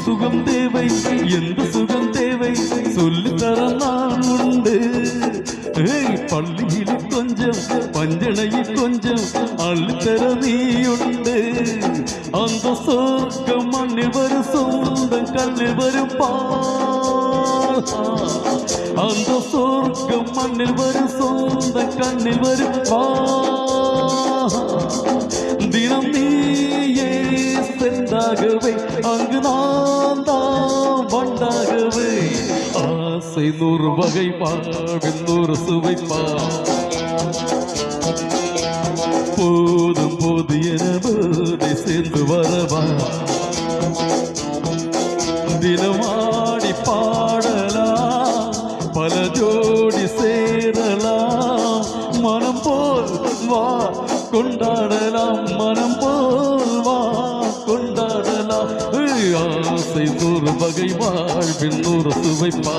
சுகம் தேவை எந்த சுகம் தேவை சொல்லித்தர நான் உண்டு பள்ளியில் கொஞ்சம் பஞ்சனையில் கொஞ்சம் அள்ளித்தர நீ உண்டு அந்த சொர்க்கம் மண்ணில் வரும் சொந்தம் கண்ணில் வரும் அந்த சொர்க்கம் மண்ணில் வரும் சொந்தம் கண்ணில் வரும் தினம் நீயே சென்றாகவே அங்கு நான் தான் வண்டாகவே ஆசை 100 வகை பாவின் 100 சுவை போதும் போது என போதை சேர்ந்து வரவா தினமாடி பாடலாம் பல ஜோடி சேரலாம் மனம் போல் வா கொண்டாடலாம் மனம் போல் வா கொண்டாடலாம் ஆசை 100 வகை வாழ்வின் 100 சுவைப்பா